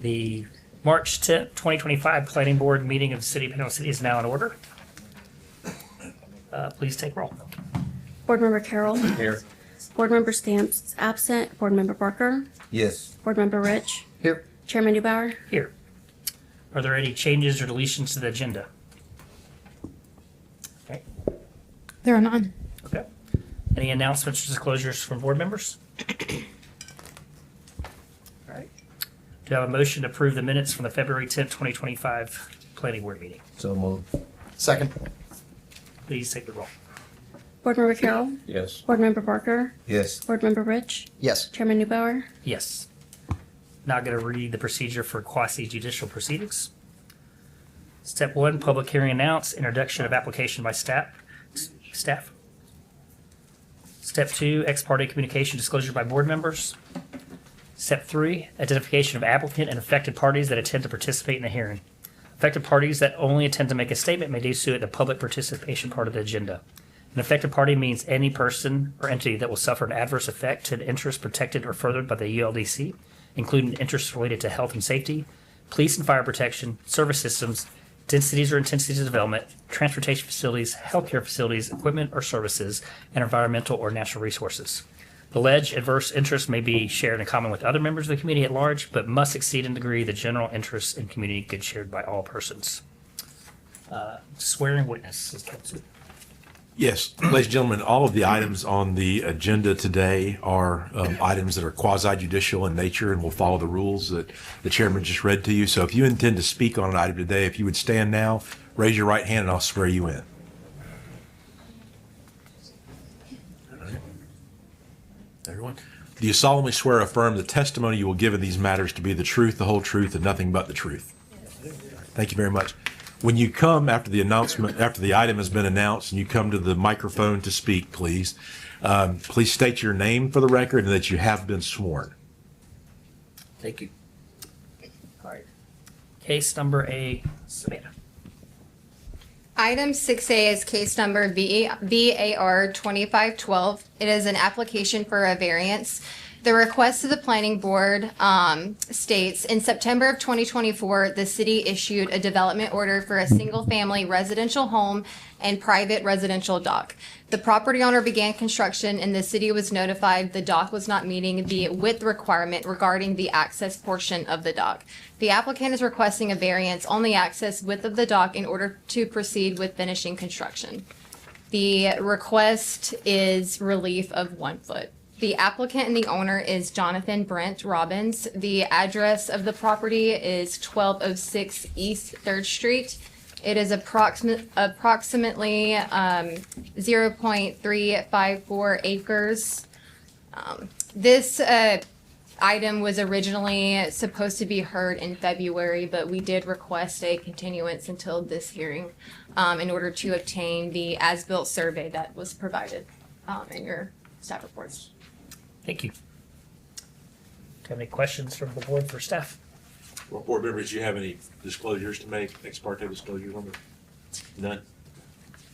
The March 10th, 2025 Planning Board meeting of the City of Panama City is now in order. Please take roll. Board Member Carroll. Here. Board Member Stamps is absent. Board Member Barker. Yes. Board Member Rich. Here. Chairman Newbauer. Here. Are there any changes or deletions to the agenda? Okay. There are none. Okay. Any announcements or disclosures from board members? All right. Do I have a motion to approve the minutes from the February 10th, 2025 Planning Board meeting? So moved. Second. Please take the roll. Board Member Carroll. Yes. Board Member Barker. Yes. Board Member Rich. Yes. Chairman Newbauer. Yes. Not going to read the procedure for quasi-judicial proceedings. Step 1, public hearing announced, introduction of application by staff. Step 2, ex parte communication disclosure by board members. Step 3, identification of applicant and affected parties that intend to participate in the hearing. Affected parties that only intend to make a statement may do so at the public participation part of the agenda. An affected party means any person or entity that will suffer an adverse effect to an interest protected or furthered by the ULDC, including interests related to health and safety, police and fire protection, service systems, densities or intensities of development, transportation facilities, healthcare facilities, equipment or services, and environmental or natural resources. The alleged adverse interest may be shared in common with other members of the community at large, but must exceed in degree the general interests in community good shared by all persons. Swearing witness. Yes, ladies and gentlemen, all of the items on the agenda today are items that are quasi-judicial in nature and will follow the rules that the chairman just read to you. So if you intend to speak on an item today, if you would stand now, raise your right hand, and I'll swear you in. All right. Everyone, do you solemnly swear or affirm the testimony you will give in these matters to be the truth, the whole truth, and nothing but the truth? Thank you very much. When you come after the announcement, after the item has been announced, and you come to the microphone to speak, please state your name for the record and that you have been sworn. Thank you. All right. Case number A, Savannah. Item 6A is case number VAR 2512. It is an application for a variance. The request to the planning board states, in September of 2024, the city issued a development order for a single-family residential home and private residential dock. The property owner began construction and the city was notified the dock was not meeting the width requirement regarding the access portion of the dock. The applicant is requesting a variance on the access width of the dock in order to proceed with finishing construction. The request is relief of 1 foot. The applicant and the owner is Jonathan Brent Robbins. The address of the property is 1206 East 3rd Street. It is approximately 0.354 acres. This item was originally supposed to be heard in February, but we did request a continuance until this hearing in order to obtain the as-built survey that was provided in your staff reports. Thank you. Do you have any questions from the board for staff? Well, board members, do you have any disclosures to make, ex parte disclosures on this? None?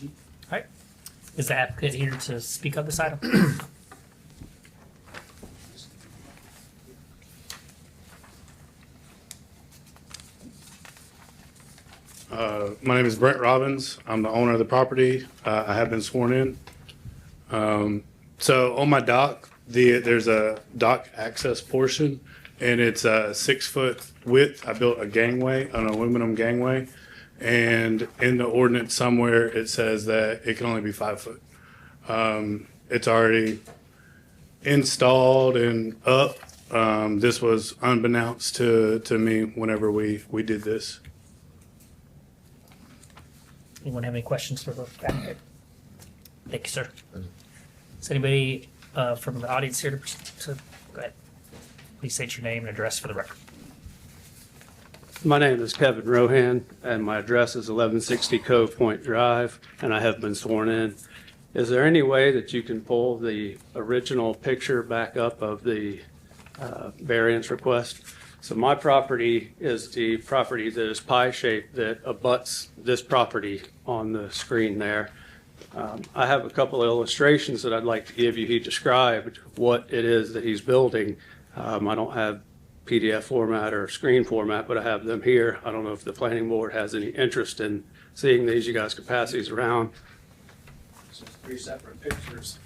All right. Is the applicant here to speak on this item? My name is Brent Robbins. I'm the owner of the property. I have been sworn in. So on my dock, there's a dock access portion, and it's a 6 foot width. I built a gangway, an aluminum gangway, and in the ordinance somewhere it says that it can only be 5 foot. It's already installed and up. This was unbeknownst to me whenever we did this. Anyone have any questions for the applicant? Thank you, sir. Is anybody from the audience here to go ahead? Please state your name and address for the record. My name is Kevin Rohan, and my address is 1160 Cove Point Drive, and I have been sworn in. Is there any way that you can pull the original picture back up of the variance request? So my property is the property that is pie-shaped that abuts this property on the screen there. I have a couple of illustrations that I'd like to give you. He described what it is that he's building. I don't have PDF format or screen format, but I have them here. I don't know if the planning board has any interest in seeing these. You guys can pass these around. It's just 3 separate pictures.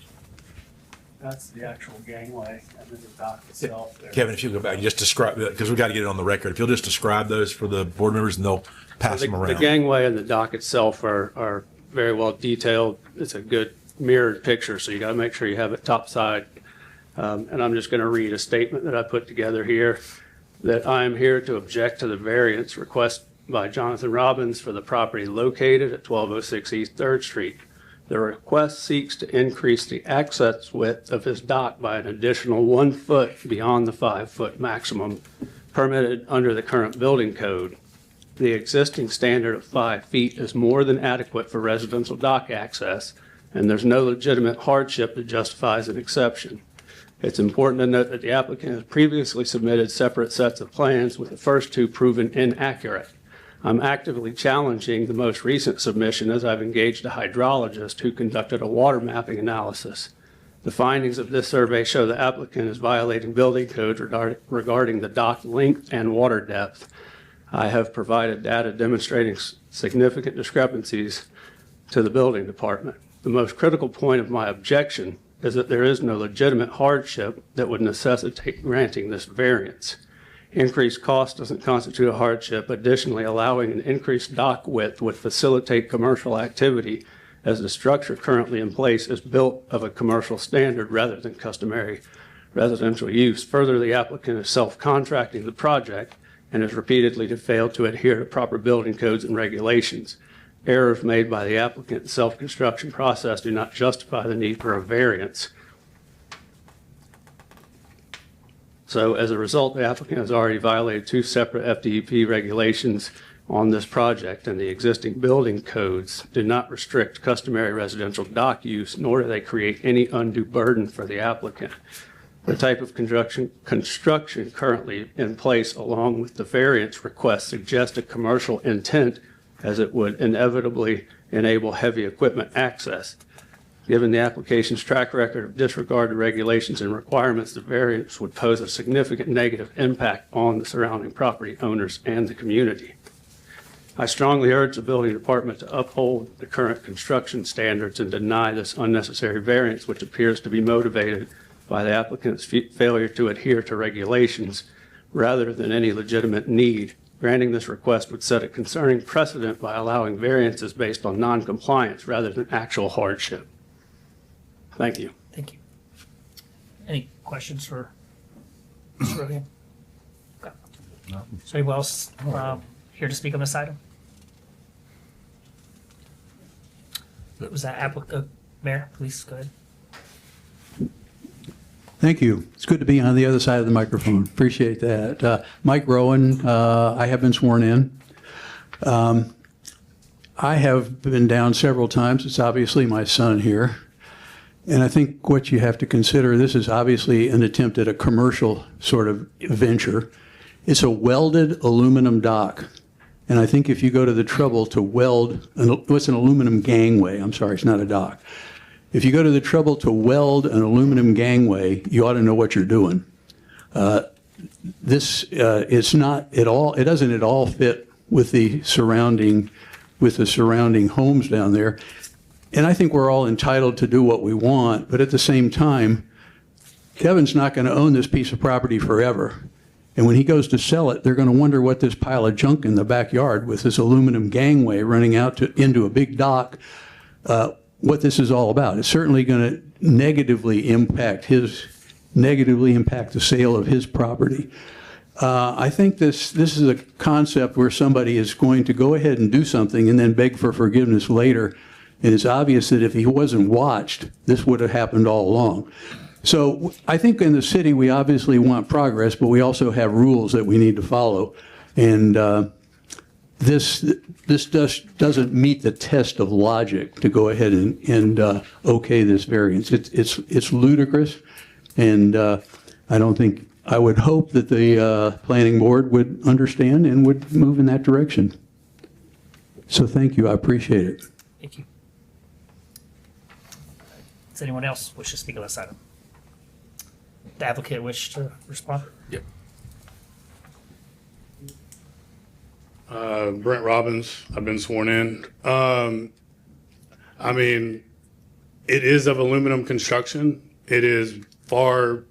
That's the actual gangway and then the dock itself there. Kevin, if you go back, and just describe, because we got to get it on the record. If you'll just describe those for the board members and they'll pass them The around. gangway and the dock itself are very well detailed. It's a good mirrored picture, so you got to make sure you have it topside. And I'm just going to read a statement that I put together here, that I am here to object to the variance request by Jonathan Robbins for the property located at 1206 East 3rd Street. The request seeks to increase the access width of his dock by an additional 1 foot beyond the 5-foot maximum permitted under the current building code. The existing standard of 5 feet is more than adequate for residential dock access, and there's no legitimate hardship that justifies an exception. It's important to note that the applicant has previously submitted separate sets of plans, with the first 2 proven inaccurate. I'm actively challenging the most recent submission, as I've engaged a hydrologist who conducted a water mapping analysis. The findings of this survey show the applicant is violating building codes regarding the dock length and water depth. I have provided data demonstrating significant discrepancies to the building department. The most critical point of my objection is that there is no legitimate hardship that would necessitate granting this variance. Increased cost doesn't constitute a hardship. Additionally, allowing an increased dock width would facilitate commercial activity, as the structure currently in place is built of a commercial standard rather than customary residential use. Further, the applicant is self-contracting the project and has repeatedly failed to adhere to proper building codes and regulations. Errors made by the applicant in the self-construction process do not justify the need for a variance. So as a result, the applicant has already violated 2 separate FDEP regulations on this project, and the existing building codes do not restrict customary residential dock use, nor do they create any undue burden for the applicant. The type of construction currently in place, along with the variance request, suggests a commercial intent, as it would inevitably enable heavy equipment access. Given the application's track record of disregard to regulations and requirements, the variance would pose a significant negative impact on the surrounding property owners and the community. I strongly urge the building department to uphold the current construction standards and deny this unnecessary variance, which appears to be motivated by the applicant's failure to adhere to regulations rather than any legitimate need. Granting this request would set a concerning precedent by allowing variances based on non-compliance rather than actual hardship. Thank you. Thank you. Any questions for Mr. Rogan? Okay. Is there anyone else here to speak on this item? Was that applicant? Mayor, please go ahead. Thank you. It's good to be on the other side of the microphone. Appreciate that. Mike Rowan, I have been sworn in. I have been down several times. It's obviously my son here. And I think what you have to consider, this is obviously an attempt at a commercial sort of venture. It's a welded aluminum dock. And I think if you go to the trouble to weld, what's an aluminum gangway? I'm sorry, it's not a dock. If you go to the trouble to weld an aluminum gangway, you ought to know what you're doing. This it's not at all. It doesn't at all fit with the surrounding homes down there. And I think we're all entitled to do what we want. But at the same time, Kevin's not going to own this piece of property forever. And when he goes to sell it, they're going to wonder what this pile of junk in the backyard with this aluminum gangway running out into a big dock. What this is all about. It's certainly going to negatively impact the sale of his property. I think this is a concept where somebody is going to go ahead and do something and then beg for forgiveness later. And it's obvious that if he wasn't watched, this would have happened all along. So I think in the city, we obviously want progress, but we also have rules that we need to follow. And this doesn't meet the test of logic to go ahead and okay this variance. It's ludicrous, and I would hope that the planning board would understand and would move in that direction. So thank you, I appreciate it. Thank you. Does anyone else wish to speak on this item? The applicant wish to respond? Yep. Brent Robbins, I've been sworn in. I mean, it is of aluminum construction. It is far,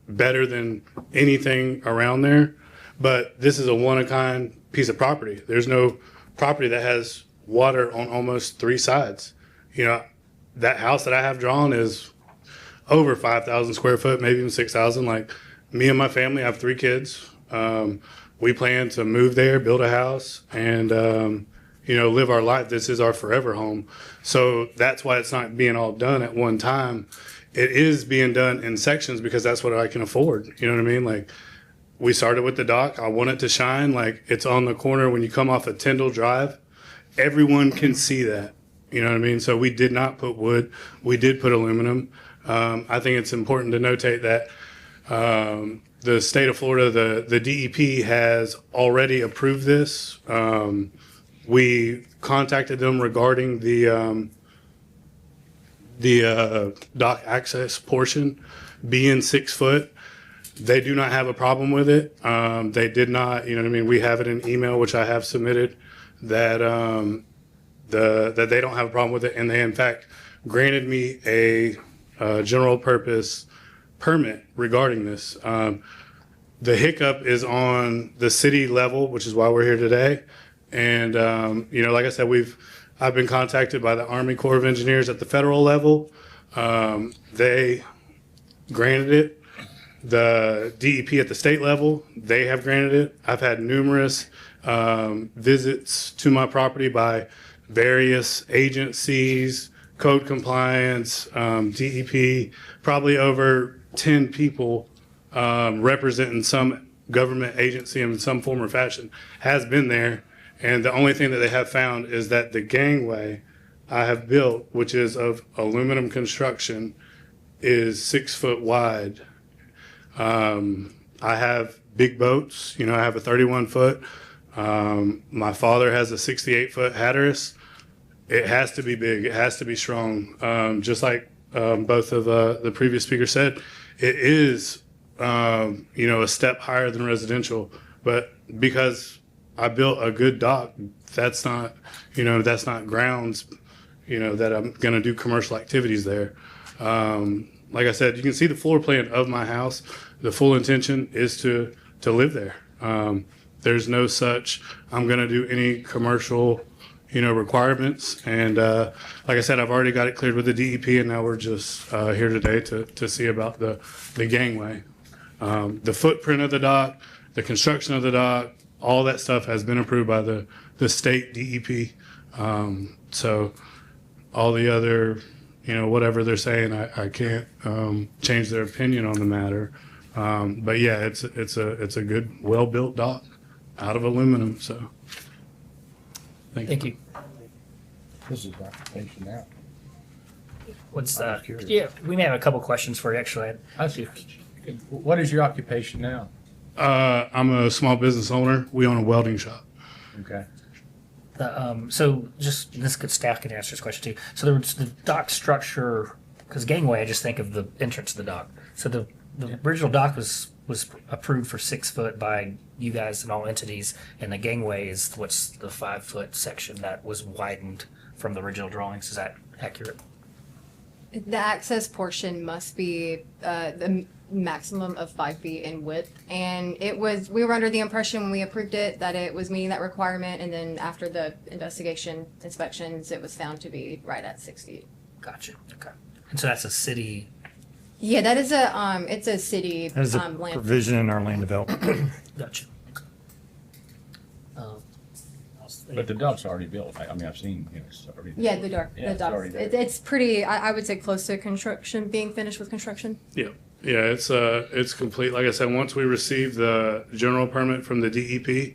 better than anything around there. But this is a one-of-kind piece of property. There's no property that has water on almost three sides. That house that I have drawn is over 5,000 square foot, maybe even 6,000. Like, me and my family, I have 3 kids. We plan to move there, build a house, and live our life. This is our forever home. So that's why it's not being all done at one time. It is being done in sections because that's what I can afford. You know what I mean? Like, we started with the dock. I want it to shine. Like, it's on the corner when you come off of Tyndall Drive. Everyone can see that. You know what I mean? So we did not put wood. We did put aluminum. I think it's important to notate that the state of Florida, the DEP has already approved this. We contacted them regarding the dock access portion being 6 foot. They do not have a problem with it. They did not, we have it in email, which I have submitted, that that they don't have a problem with it. And they, in fact, granted me a general purpose permit regarding this. The hiccup is on the city level, which is why we're here today. And, like I said, I've been contacted by the Army Corps of Engineers at the federal level. They granted it. The DEP at the state level, they have granted it. I've had numerous visits to my property by various agencies, code compliance, DEP, probably over 10 people representing some government agency in some form or fashion has been there. And the only thing that they have found is that the gangway I have built, which is of aluminum construction, is 6 foot wide. I have big boats. I have a 31 foot. My father has a 68 foot Hatteras. It has to be big. It has to be strong. Just like both of the previous speakers said, it is, a step higher than residential. But because I built a good dock, that's not grounds, that I'm going to do commercial activities there. Like I said, you can see the floor plan of my house. The full intention is to live there. There's no such, I'm going to do any commercial, requirements. And like I said, I've already got it cleared with the DEP, and now we're just here today to see about the gangway. The footprint of the dock, the construction of the dock, all that stuff has been approved by the state DEP. So all the other, whatever they're saying, I can't change their opinion on the matter. But yeah, it's a good, well-built dock out of aluminum. So Thank you. This is occupation now. What's I was curious. yeah, we may have a couple questions for you, actually. I see. What is your occupation now? I'm a small business owner. We own a welding shop. Okay. So just, staff can answer this question too. So the dock structure, because gangway, I just think of the entrance to the dock. So the original dock was approved for 6 foot by you guys and all entities, and the gangway is what's the 5 foot section that was widened from the original drawings. Is that accurate? The access portion must be the maximum of 5 feet in width. And we were under the impression when we approved it that it was meeting that requirement. And then after the investigation inspections, it was found to be right at 6 feet. Gotcha. Okay. And so that's a city. Yeah, that is it's a city There's a land. provision in our land development. Gotcha. But the dock's already built. I mean, I've seen, it's already. Yeah, the dock. Yeah, The it's dock. already there. It's pretty. I would say close to construction, being finished with construction. Yeah, it's complete. Like I said, once we received the general permit from the DEP,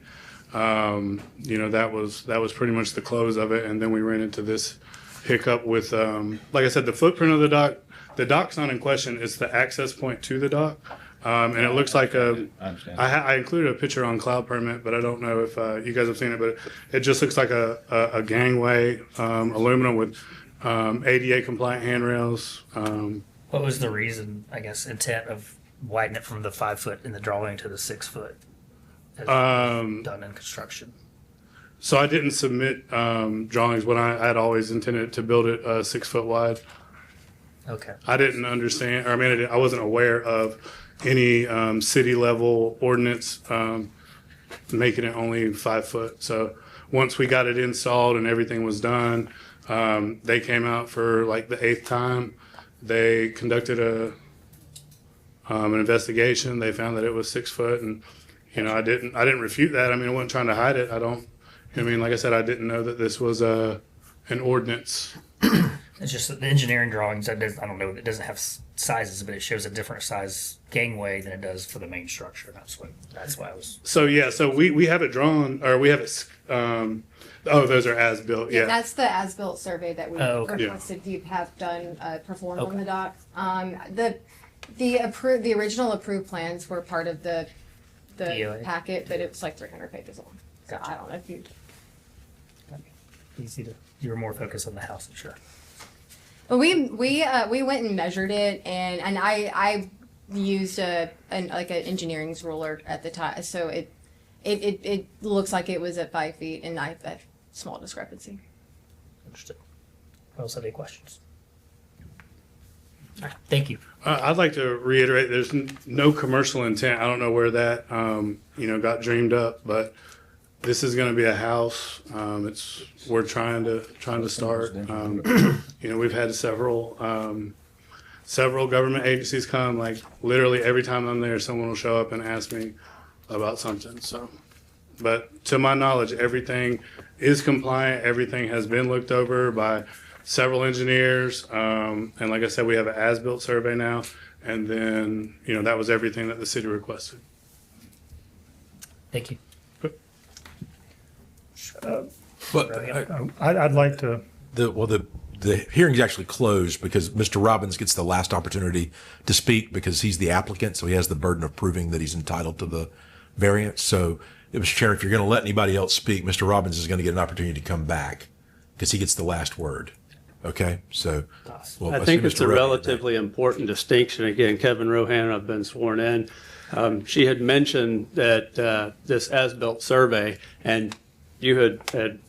that was pretty much the close of it. And then we ran into this hiccup with, like I said, the footprint of the dock. The dock's not in question. It's the access point to the dock. And it looks like I understand. I included a picture on Cloud Permit, but I don't know if you guys have seen it, but it just looks like a gangway, aluminum with ADA compliant handrails. What was the reason, I guess, intent of widening it from the 5 foot in the drawing to the 6 foot? As done in construction. So I didn't submit drawings when I had always intended to build it 6 foot wide. Okay. I didn't understand, or I mean, I wasn't aware of any city level ordinance making it only 5 foot. So once we got it installed and everything was done, they came out for like the 8th time. They conducted an investigation. They found that it was 6 foot, and you know, I didn't refute that. I mean, I wasn't trying to hide it. I mean, like I said, I didn't know that this was an ordinance. It's just that the engineering drawings, I don't know, it doesn't have sizes, but it shows a different size gangway than it does for the main structure. That's why I was. So yeah, so we have it drawn, or we have it. Those are as built. Yeah. That's the as-built survey that we Oh, okay. requested you have done, performed on Okay. the dock. The original approved plans were part of the POA. packet, but it was like 300 pages long. So Gotcha. I don't know if you. Easy to. You were more focused on the house, I'm sure. But we went and measured it, and I used an engineering ruler at the time, so it looks like it was at 5 feet, and I have that small discrepancy. Understood. Else have any questions? All right, thank you. I'd like to reiterate, there's no commercial intent. I don't know where that, got dreamed up, but this is going to be a house. We're trying to start. We've had several government agencies come. Like literally every time I'm there, someone will show up and ask me about something. So, but to my knowledge, everything is compliant. Everything has been looked over by several engineers. And like I said, we have an as-built survey now. And then, that was everything that the city requested. Thank you. But I'd like to, the hearing's actually closed because Mr. Robbins gets the last opportunity to speak because he's the applicant, so he has the burden of proving that he's entitled to the variance. So, Mr. Chair, if you're going to let anybody else speak, Mr. Robbins is going to get an opportunity to come back because he gets the last word. Okay, so I think it's a relatively important distinction. Again, Kevin Rohan, I've been sworn in. She had mentioned that this as-built survey, and you had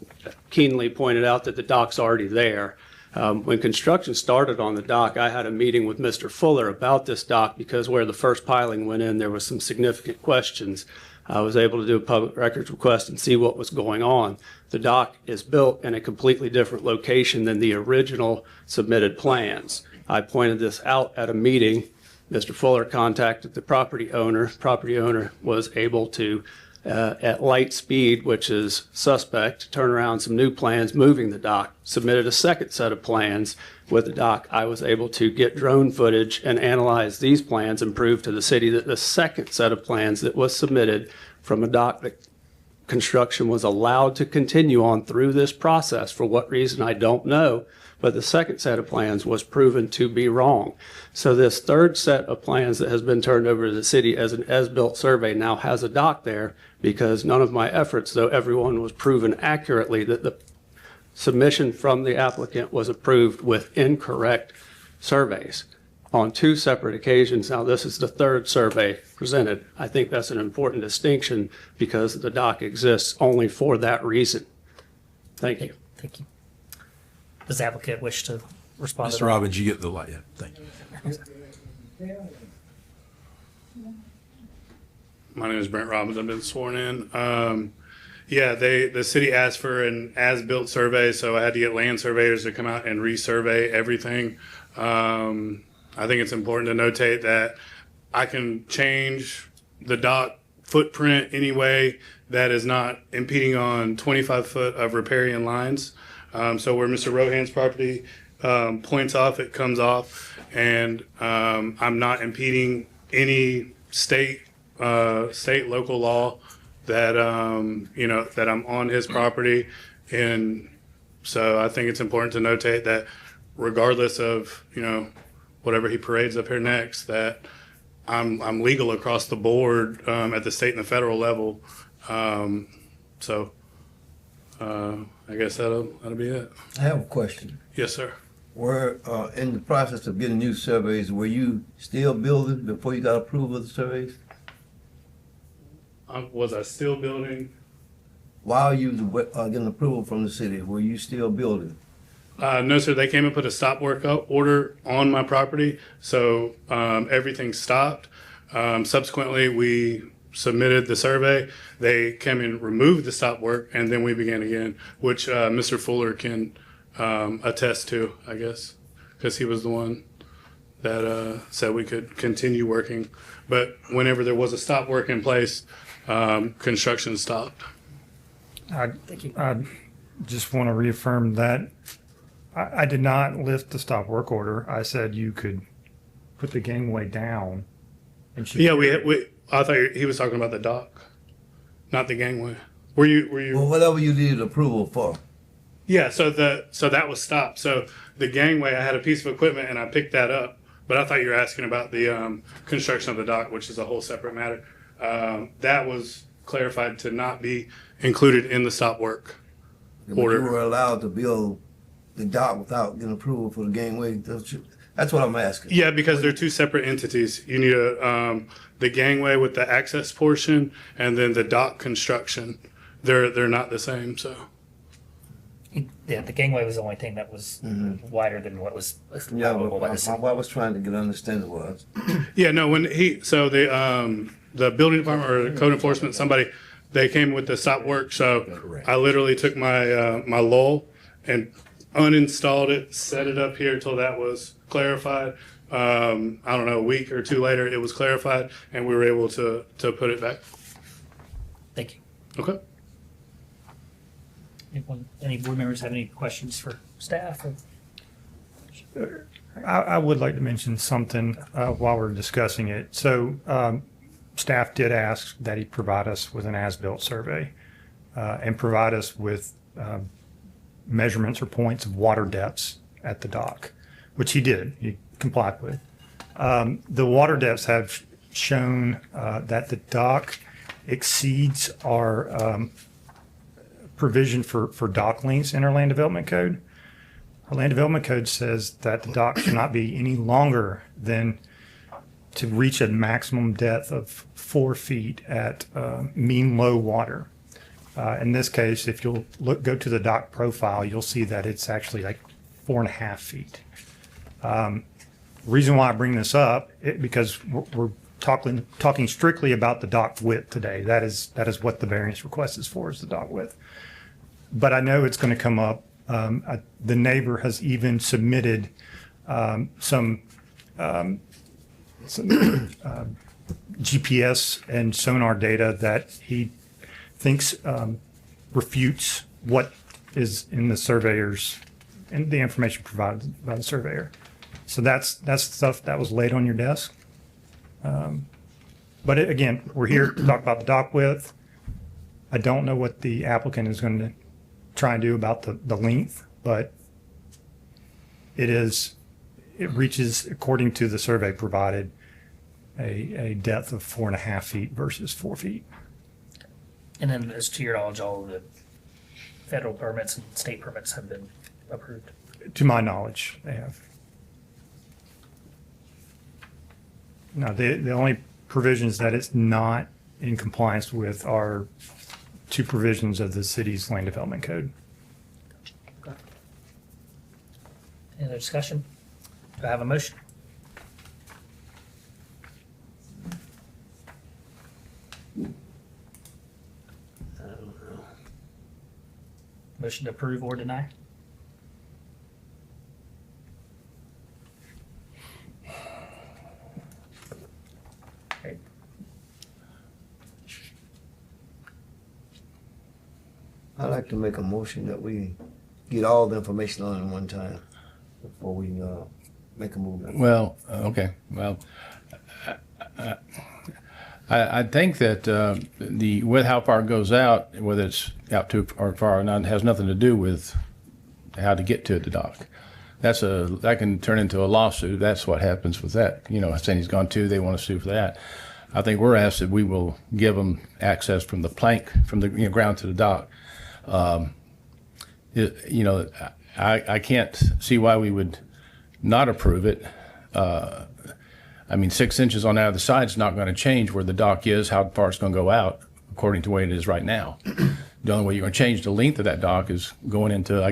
keenly pointed out that the dock's already there. When construction started on the dock, I had a meeting with Mr. Fuller about this dock because where the first piling went in, there was some significant questions. I was able to do a public records request and see what was going on. The dock is built in a completely different location than the original submitted plans. I pointed this out at a meeting. Mr. Fuller contacted the property owner. Property owner was able to, at light speed, which is suspect, turn around some new plans moving the dock, submitted a second set of plans with the dock. I was able to get drone footage and analyze these plans and prove to the city that the second set of plans that was submitted from a dock that construction was allowed to continue on through this process, for what reason I don't know, but the second set of plans was proven to be wrong. So this third set of plans that has been turned over to the city as an as-built survey now has a dock there because none of my efforts, though everyone was proven accurately that the submission from the applicant was approved with incorrect surveys on 2 separate occasions. Now, this is the third survey presented. I think that's an important distinction because the dock exists only for that reason. Thank you. Thank you. Does the applicant wish to respond to Mr. that? Robbins, you get the light. Yeah, thank you. My name is Brent Robbins. I've been sworn in. The city asked for an as-built survey, so I had to get land surveyors to come out and resurvey everything. I think it's important to notate that I can change the dock footprint anyway that is not impeding on 25 foot of riparian lines. So where Mr. Rohan's property points off, it comes off, and I'm not impeding any state, local law that that I'm on his property, and so I think it's important to notate that regardless of whatever he parades up here next, that I'm legal across the board at the state and the federal level. I guess that'll be it. I have a question. Yes, sir. Were in the process of getting new surveys, were you still building before you got approval of the surveys? Was I still building? while you getting approval from the city, were you still building? No, sir, they came and put a stop work order on my property, so everything stopped. Subsequently, we submitted the survey. They came and removed the stop work, and then we began again, which Mr. Fuller can attest to, I guess, because he was the one that said we could continue working. But whenever there was a stop work in place, construction stopped. I just want to reaffirm that I did not lift the stop work order. I said you could put the gangway down. And Yeah, I thought he was talking about the dock, not the gangway. Were you? Well, whatever you needed approval for. Yeah, so that was stopped. So the gangway, I had a piece of equipment and I picked that up, but I thought you were asking about the construction of the dock, which is a whole separate matter. That was clarified to not be included in the stop work But order. you were allowed to build the dock without getting approval for the gangway. That's what I'm asking. Yeah, because they're two separate entities. You need the gangway with the access portion and then the dock construction. They're not the same, so. Yeah, the gangway was the only thing that was wider than what was Yeah, allowable by the but city. what I was trying to get understanding was, Yeah, no, the building department or code enforcement, somebody, they came with the stop work, so I literally took my, my lull and uninstalled it, set it up here till that was clarified. I don't know, a week or two later, it was clarified and we were able to put it back. Thank you. Okay. Any board members have any questions for staff? I would like to mention something while we're discussing it. So staff did ask that he provide us with an as-built survey and provide us with measurements or points of water depths at the dock, which he did. He complied with. The water depths have shown that the dock exceeds our provision for dock lengths in our land development code. Our land development code says that the dock should not be any longer than to reach a maximum depth of 4 feet at mean low water. In this case, if you'll go to the dock profile, you'll see that it's actually like 4.5 feet. Reason why I bring this up, because we're talking strictly about the dock width today. That is what the variance request is for, is the dock width. But I know it's going to come up. The neighbor has even submitted some GPS and sonar data that he thinks refutes what is in the surveyors and the information provided by the surveyor. So that's stuff that was laid on your desk. But again, we're here to talk about the dock width. I don't know what the applicant is going to try and do about the length, but it reaches, according to the survey provided, a depth of 4.5 feet versus 4 feet. And then, as to your knowledge, all of the federal permits and state permits have been approved. To my knowledge, they have. Now, the only provisions that it's not in compliance with are 2 provisions of the city's land development code. Any other discussion? Do I have a motion? Motion to approve or deny? Okay. I'd like to make a motion that we get all the information on at one time before we make a movement. Well, okay, well, I think that with how far it goes out, whether it's out too or far or not, has nothing to do with how to get to the dock. That can turn into a lawsuit. That's what happens with that. Saying he's gone too, they want to sue for that. I think we're asked that we will give them access from the plank, from the ground to the dock. I can't see why we would not approve it. 6 inches on either side is not going to change where the dock is, how far it's going to go out, according to the way it is right now. The only way you're going to change the length of that dock is going into,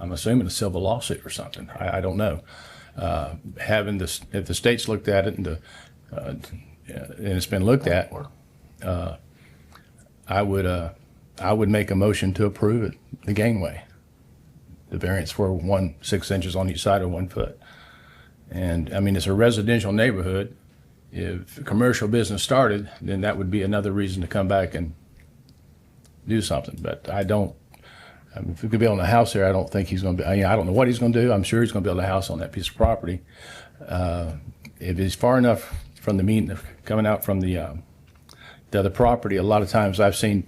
I'm assuming, a civil lawsuit or something. I don't know. Having this, if the state's looked at it and it's been looked at, I would make a motion to approve it, the gangway. The variance for 6 inches on each side of 1 foot. And I mean, it's a residential neighborhood. If a commercial business started, then that would be another reason to come back and do something. But I mean, if we could build a house there, I don't think he's going to be, I don't know what he's going to do. I'm sure he's going to build a house on that piece of property. If it's far enough from the mean, coming out from the other property, a lot of times I've seen,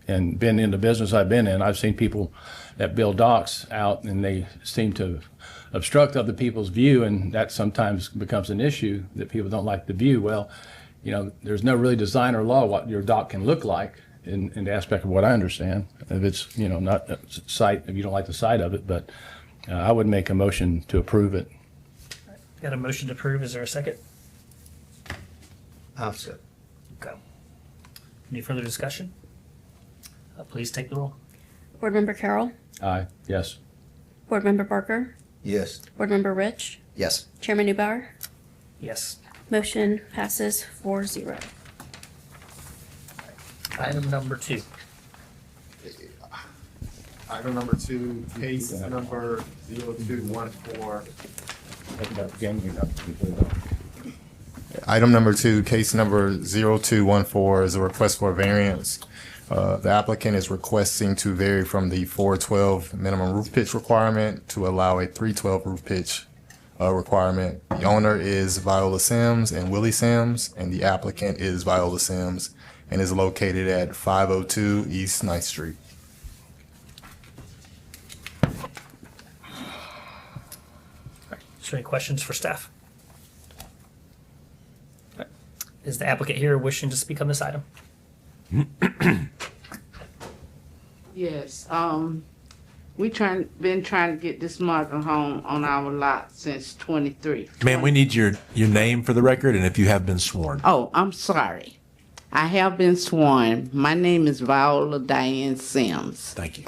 and been in the business I've been in, I've seen people that build docks out and they seem to obstruct other people's view, and that sometimes becomes an issue that people don't like the view. Well, there's no really design or law what your dock can look like in the aspect of what I understand. If it's, not a sight, if you don't like the sight of it, but I would make a motion to approve it. Got a motion to approve. Is there a second? I'll say. Okay. Any further discussion? Please take the roll. Board Member Carroll, Aye, yes. Board Member Barker, Yes. Board Member Rich, Yes. Chairman Newbauer. Yes. Motion passes 4-0. Item number 2. Item number 2, case number 0214. Item number 2, case number 0214 is a request for a variance. The applicant is requesting to vary from the 412 minimum roof pitch requirement to allow a 312 roof pitch requirement. The owner is Viola Sims and Willie Sims, and the applicant is Viola Sims and is located at 502 East 9th Street. Is there any questions for staff? Is the applicant here wishing to speak on this item? Yes, we been trying to get this model home on our lot since 23. Ma'am, we need your name for the record and if you have been sworn. Oh, I'm sorry. I have been sworn. My name is Viola Diane Sims. Thank you.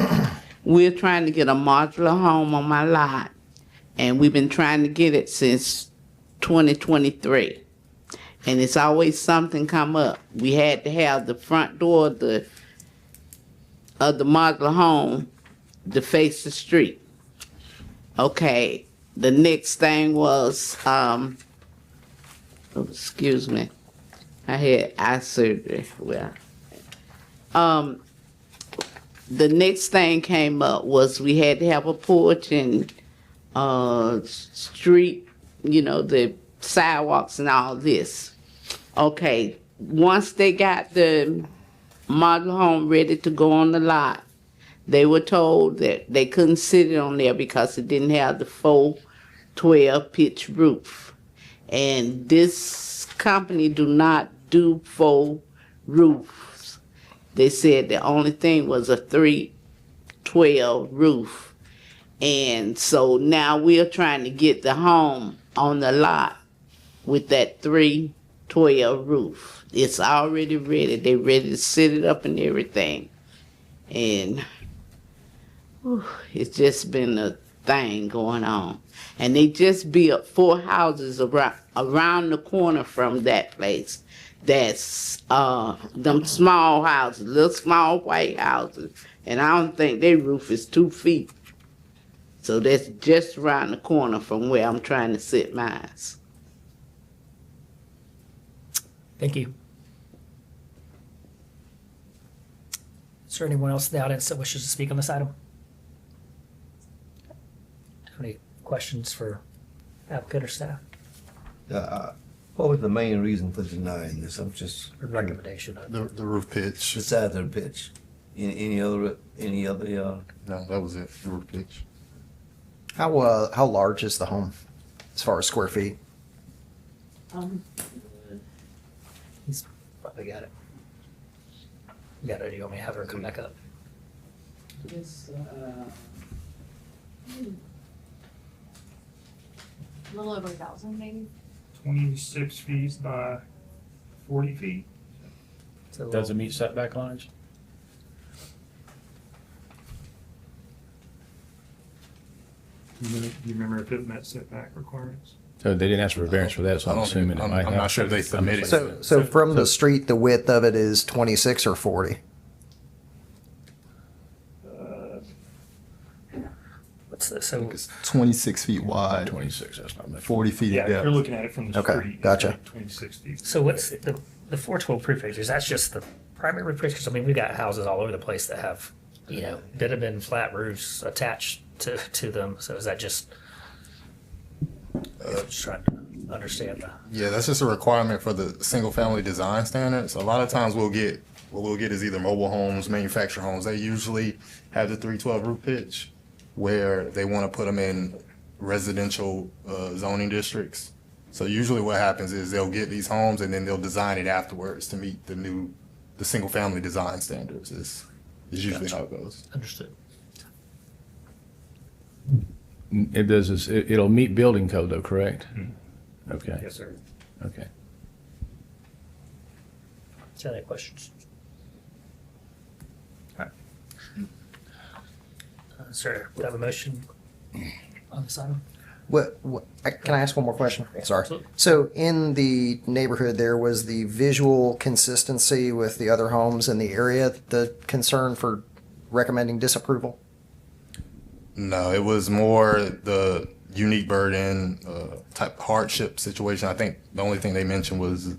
We're trying to get a modular home on my lot, and we've been trying to get it since 2023. And it's always something come up. We had to have the front door of the modular home to face the street. Okay, the next thing was, excuse me, I had eye surgery. Well, the next thing came up was we had to have a porch and street, the sidewalks and all this. Okay, once they got the model home ready to go on the lot, they were told that they couldn't sit it on there because it didn't have the 412 pitch roof. And this company do not do 4 roofs. They said the only thing was a 312 roof. And so now we're trying to get the home on the lot with that 312 roof. It's already ready. They're ready to set it up and everything. And it's just been a thing going on. And they just built 4 houses around the corner from that place. That's them small houses, little small white houses. And I don't think their roof is 2 feet. So that's just around the corner from where I'm trying to set mine. Thank you. Is there anyone else in the audience that wishes to speak on this item? Any questions for applicant or staff? What was the main reason for denying this? I'm just Recommendation. The roof pitch. besides the pitch. Any other? No, that was it. The roof pitch. How large is the home as far as square feet? He's probably got it. Got it. You want me to have her come back up? It's A little over 1,000 maybe. 26 feet by 40 feet. It's a Does little- it meet setback lines? Do you remember if it met setback requirements? So they didn't ask for a variance for that, so I'm assuming it might I'm have. not sure if they submitted. So from the street, the width of it is 26 or 40? What's this? So It's 26 feet wide, 26, that's not much. 40 feet Yeah, in if you're depth. looking at it from the Okay, street. gotcha. 2060. So what's the 412 proof pictures? That's just the primary roof pictures. I mean, we got houses all over the place that have, you know, bitumen flat roofs attached to them. So is that just? Just trying to understand that. Yeah, that's just a requirement for the single family design standards. A lot of times what we'll get is either mobile homes, manufactured homes. They usually have the 312 roof pitch where they want to put them in residential zoning districts. So usually what happens is they'll get these homes and then they'll design it afterwards to meet the single family design standards is usually how it goes. Understood. It does this, it'll meet building code though, correct? Okay, Yes, sir. okay. Is there any questions? All right. Sir, do I have a motion on this item? Can I ask one more question? Sorry. Absolutely. So in the neighborhood, there was the visual consistency with the other homes in the area, the concern for recommending disapproval? No, it was more the unique burden type hardship situation. I think the only thing they mentioned was a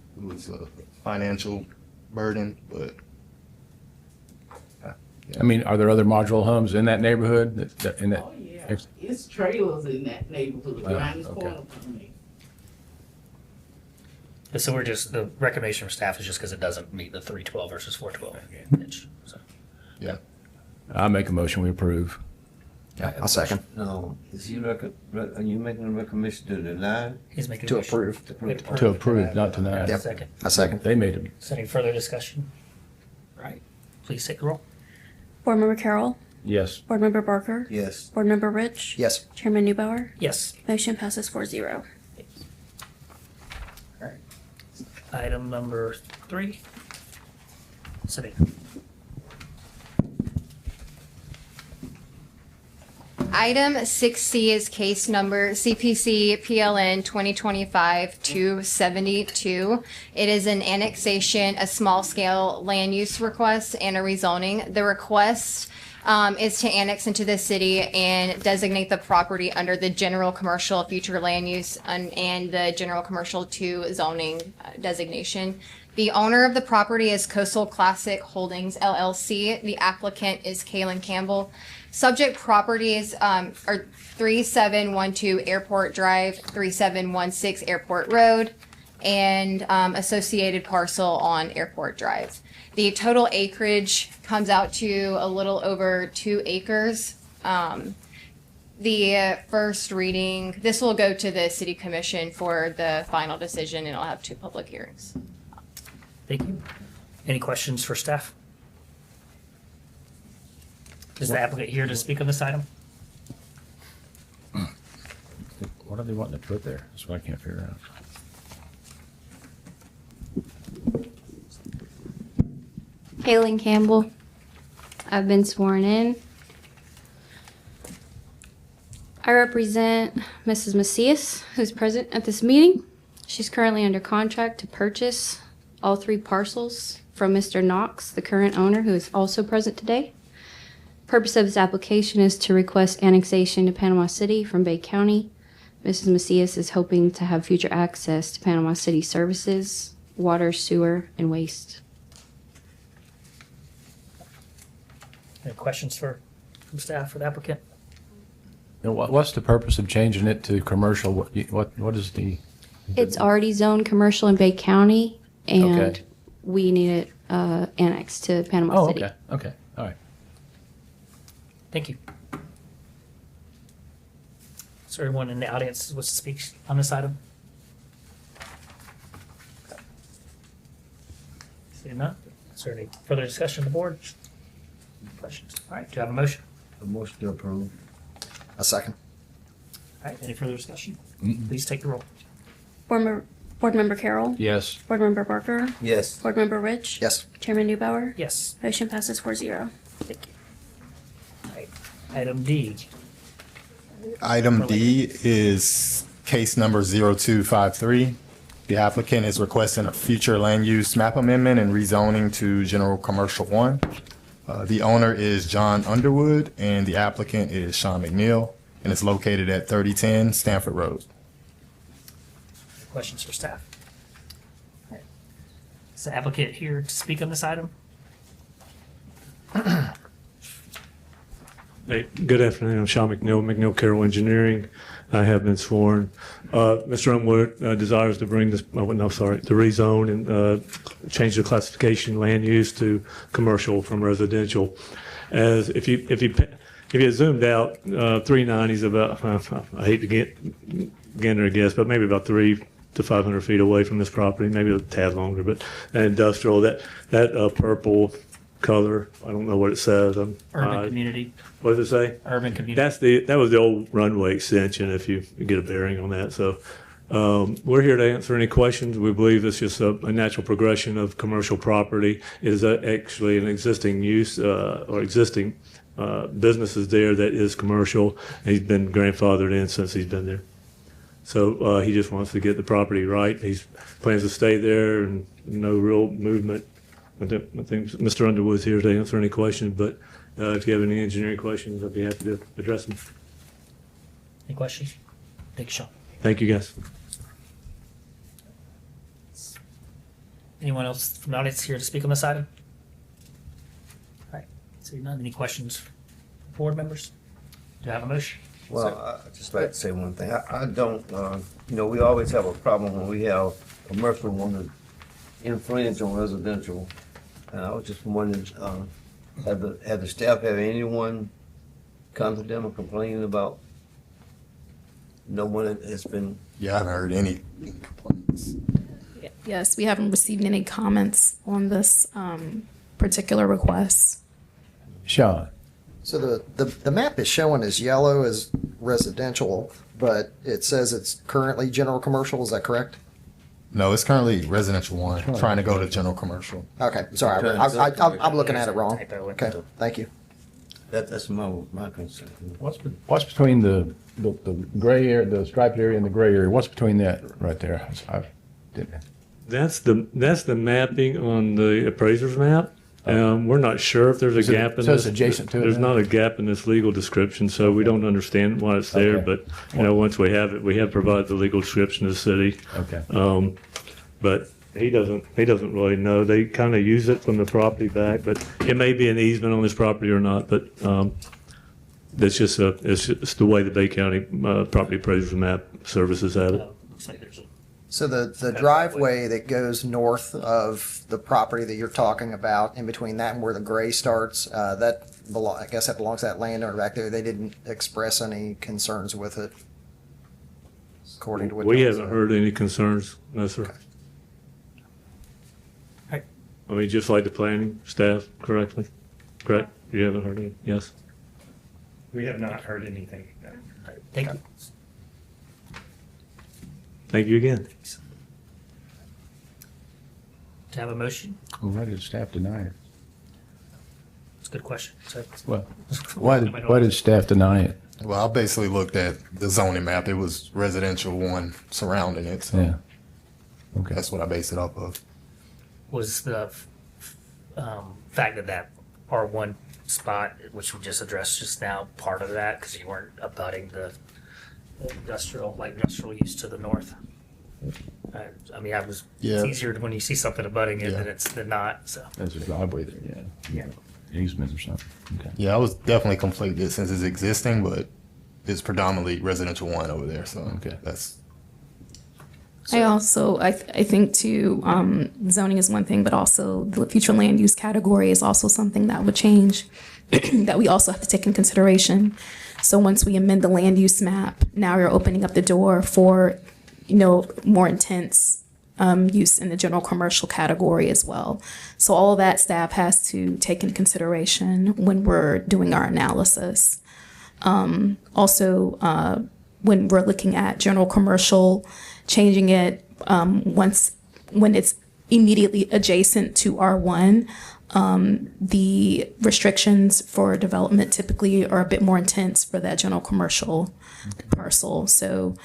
financial burden, but I mean, are there other modular homes in that neighborhood? In that? Oh, yeah. It's trailers in that neighborhood around the okay. corner from me. So we're just, the recommendation from staff is just because it doesn't meet the 312 versus 412 pitch. So yeah. I make a motion, we approve. I'll second. No, is he are you making a recommendation to deny? he's making a To motion. approve. To approve, not deny. Yep. Second. I second. They made it. Is there any further discussion? Right. Please take the roll. Board Member Carroll. Yes. Board Member Barker. Yes. Board Member Rich. Yes. Chairman Newbauer. Yes. Motion passes 4-0. Item number 3. Savita. Item 6C is case number CPC PLN 2025-272. It is an annexation, a small-scale land use request, and a rezoning. The request is to annex into the city and designate the property under the general commercial future land use and the general commercial 2 zoning designation. The owner of the property is Coastal Classic Holdings LLC. The applicant is Kaylin Campbell. Subject properties are 3712 Airport Drive, 3716 Airport Road, and associated parcel on Airport Drive. The total acreage comes out to a little over 2 acres. The first reading, this will go to the city commission for the final decision, and it'll have 2 public hearings. Thank you. Any questions for staff? Is the applicant here to speak on this item? What are they wanting to put there? That's what I can't figure out. Kaylin Campbell. I've been sworn in. I represent Mrs. Macias, who's present at this meeting. She's currently under contract to purchase all 3 parcels from Mr. Knox, the current owner, who is also present today. Purpose of this application is to request annexation to Panama City from Bay County. Mrs. Macias is hoping to have future access to Panama City services, water, sewer, and waste. Any questions from staff for the applicant? Now, what's the purpose of changing it to commercial? What is the? It's already zoned commercial in Bay County, and Okay. we need it annexed to Panama Oh, City. okay, okay, all right. Thank you. Is there anyone in the audience who wants to speak on this item? Seeing none, is there any further discussion on the board? Questions? All right, do you have a motion? A motion to approve. A second. All right, any further discussion? Please take the roll. Board Member Carroll. Yes. Board Member Barker. Yes. Board Member Rich. Yes. Chairman Newbauer. Yes, Motion passes 4-0. thank you. All right, item D. Item D is case number 0253. The applicant is requesting a future land use map amendment and rezoning to general commercial 1. The owner is John Underwood and the applicant is Sean McNeil, and it's located at 3010 Stanford Road. Questions for staff? Is the applicant here to speak on this item? Hey, good afternoon. I'm Sean McNeil, McNeil Carroll Engineering. I have been sworn. Mr. Underwood desires to bring this, to rezone and change the classification land use to commercial from residential. As if you zoomed out, 390 is about, I hate to get there, I guess, but maybe about 300 to 500 feet away from this property, maybe a tad longer, but industrial, that purple color, I don't know what it says. Urban community. What does it say? Urban community. That was the old runway extension, if you get a bearing on that. So we're here to answer any questions. We believe it's just a natural progression of commercial property. It is actually an existing use or existing businesses there that is commercial, and he's been grandfathered in since he's been there. So he just wants to get the property right. He plans to stay there and no real movement. I think Mr. Underwood's here to answer any questions, but if you have any engineering questions, I'd be happy to address them. Any questions? Thank you, Sean. Thank you, guys. Anyone else from the audience here to speak on this item? All right, seeing none, any questions from board members? Do I have a motion? Well, I'd just like to say one thing. I don't, we always have a problem when we have commercial want to infringe on residential. And I was just wondering, have the staff have anyone come to them and complain about no one has been? Yeah, I haven't heard any complaints. Yes, we haven't received any comments on this particular request. Sean? So the map is showing as yellow as residential, but it says it's currently general commercial. Is that correct? No, it's currently residential 1, trying to go to general commercial. Okay, sorry, I'm looking at it wrong. Okay, thank you. That's my concern. What's between the gray area, the striped area and the gray area? What's between that right there? That's the mapping on the appraiser's map. We're not sure if there's a gap in this. So it's adjacent to it? There's not a gap in this legal description, so we don't understand why it's there. Okay. But once we have it, we have provided the legal description to the city. Okay. But he doesn't really know. They kind of use it from the property back, but it may be an easement on this property or not. But it's just the way the Bay County property appraiser's map services have it. Looks like there's a So the driveway that goes north of the property that you're talking about, in between that and where the gray starts, I guess that belongs to that landowner back there. They didn't express any concerns with it, according to what We Don haven't said. heard any concerns, no, sir. Okay. Right. I mean, just like the planning staff, correct? You haven't heard any? Yes. We have not heard anything. Thank you. Thank you again. To have a motion? Well, why did staff deny it? It's a good question. So, Well, why did staff deny it? Well, I basically looked at the zoning map. It was residential 1 surrounding it, so Yeah. Okay. that's what I based it off of. was the fact that R1 spot, which we just addressed just now, part of that because you weren't abutting the industrial use to the north? I mean, it's Yeah. easier when you see something abutting it Yeah. than not. So There's a driveway there, yeah. Easement or something. Okay. Yeah, I was definitely conflicted since it's existing, but it's predominantly residential 1 over there, so Okay. that's. I think too, zoning is one thing, but also the future land use category is also something that would change, that we also have to take in consideration. So once we amend the land use map, now you're opening up the door for, more intense use in the general commercial category as well. So all of that staff has to take in consideration when we're doing our analysis. Also, when we're looking at general commercial, changing it when it's immediately adjacent to R1, the restrictions for development typically are a bit more intense for that general commercial parcel. So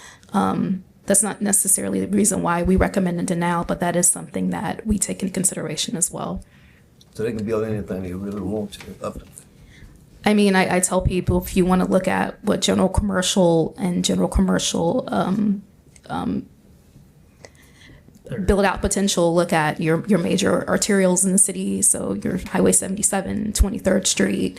that's not necessarily the reason why we recommend a denial, but that is something that we take into consideration as well. So they can build anything they really want to up to. I mean, I tell people if you want to look at what general commercial and general commercial build out potential, look at your major arterials in the city. So your Highway 77, 23rd Street,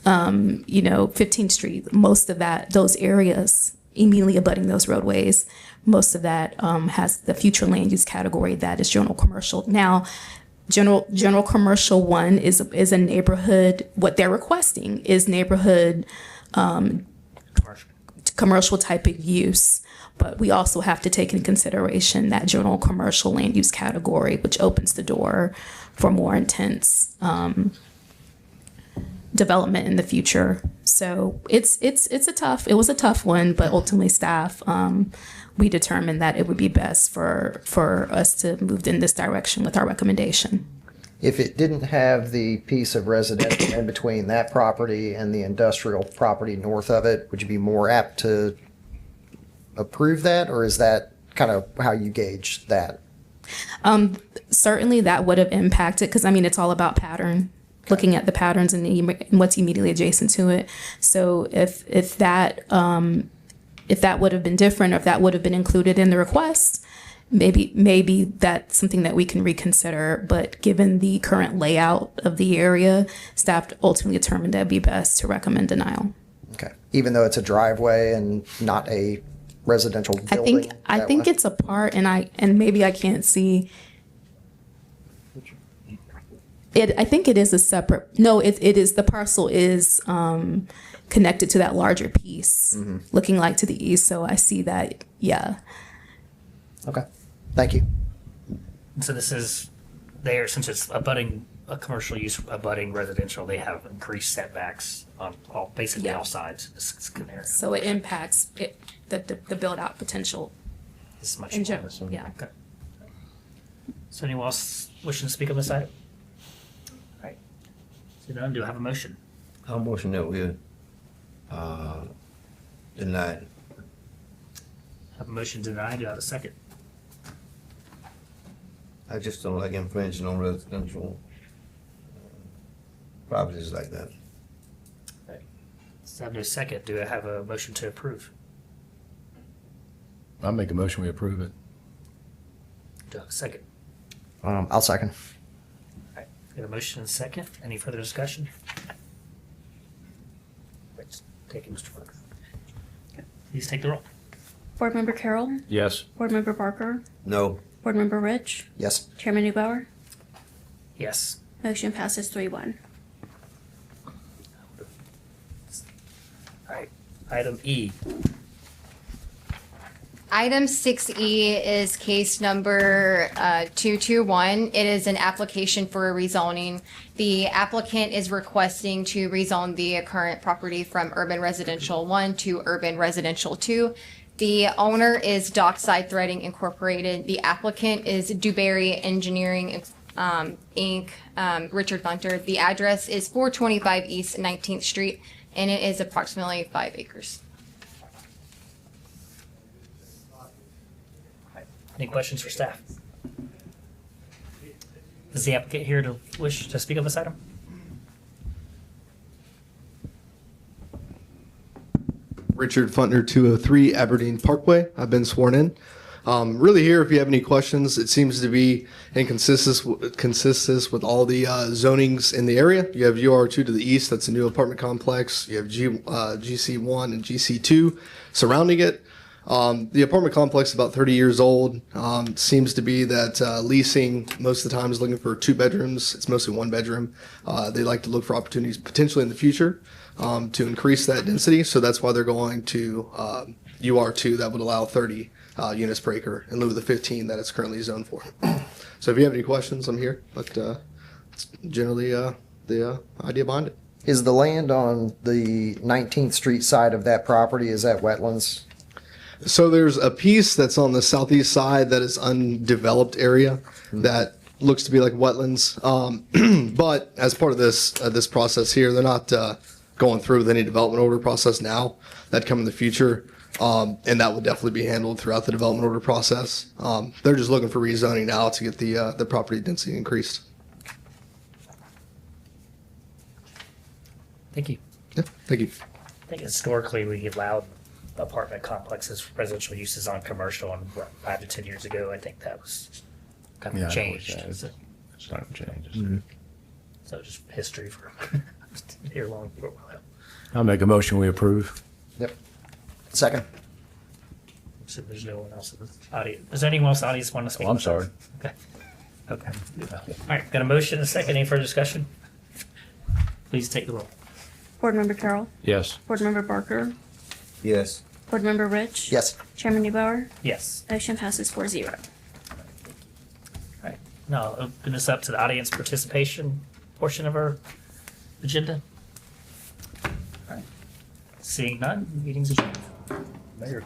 15th Street, most of that, those areas immediately abutting those roadways, most of that has the future land use category that is general commercial. Now, General Commercial 1 is a neighborhood, what they're requesting is neighborhood commercial type of use. But we also have to take into consideration that general commercial land use category, which opens the door for more intense development in the future. So it was a tough one, but ultimately staff, we determined that it would be best for us to move in this direction with our recommendation. If it didn't have the piece of residential in between that property and the industrial property north of it, would you be more apt to approve that, or is that kind of how you gauge that? Certainly that would have impacted, because I mean, it's all about pattern, looking at the patterns and what's immediately adjacent to it. So if that would have been different, or if that would have been included in the request, maybe that's something that we can reconsider. But given the current layout of the area, staff ultimately determined that it'd be best to recommend denial. Okay, even though it's a driveway and not a residential building? I think it's a part, and maybe I can't see. I think it is a separate. No, it is. The parcel is connected to that larger piece, looking like to the east. So I see that. Yeah. Okay. Thank you. So this is there, since it's abutting a commercial use, abutting residential, they have increased setbacks on basically all sides of this scenario. So it impacts the build out potential. It's much in more. general. Yeah. Okay. So anyone else wishing to speak on this item? All right. So none, do I have a motion? I'll motion that we deny it. Have a motion denied. Do I have a second? I just don't like infringing on residential properties like that. Okay. So I have no second. Do I have a motion to approve? I'll make a motion, we approve it. Do I have a second? I'll second. All right. Got a motion and a second. Any further discussion? Let's take it, Mr. Parker. Okay. Please take the roll. Board Member Carroll, Yes. Board Member Barker, No. Board Member Rich, Yes. Chairman Neubauer. Yes. Motion passes 3-1. All right. Item E. Item 6E is case number 221. It is an application for a rezoning. The applicant is requesting to rezone the current property from urban residential 1 to urban residential 2. The owner is Dockside Threading Incorporated. The applicant is Dewberry Engineering Inc., Richard Bunter. The address is 425 East 19th Street, and it is approximately 5 acres. Any questions for staff? Is the applicant here to wish to speak on this item? Richard Funtner, 203 Aberdeen Parkway. I've been sworn in. Really here, if you have any questions, it seems to be in consistency with all the zonings in the area. You have UR2 to the east, that's a new apartment complex. You have GC1 and GC2 surrounding it. The apartment complex is about 30 years old. Seems to be that leasing most of the time is looking for 2 bedrooms. It's mostly 1 bedroom. They like to look for opportunities potentially in the future to increase that density. So that's why they're going to UR2 that would allow 30 units per acre in lieu of the 15 that it's currently zoned for. So if you have any questions, I'm here. But it's generally the idea behind it. Is the land on the 19th Street side of that property, is that wetlands? So there's a piece that's on the southeast side that is undeveloped area that looks to be like wetlands. But as part of this process here, they're not going through with any development order process now. That'd come in the future. And that would definitely be handled throughout the development order process. They're just looking for rezoning now to get the property density increased. Thank you. Yeah, thank you. I think historically we allowed apartment complexes, residential uses on commercial, and 5 to 10 years ago, I think that was kind Yeah, of I know what changed. that is. It's not changes. So just history for here long for a while. I'll make a motion, we approve. Yep. Second. So there's no one else in the audience. Does anyone else in the audience want to speak? Oh, I'm sorry. Okay. Okay. All right, got a motion and a second. Any further discussion? Please take the roll. Board Member Carroll. Yes. Board Member Barker. Yes. Board Member Rich. Yes. Chairman Newbauer. Yes. Motion passes 4-0. All right. Now I'll open this up to the audience participation portion of our agenda. All right. Seeing none, meeting's adjourned. Mayor,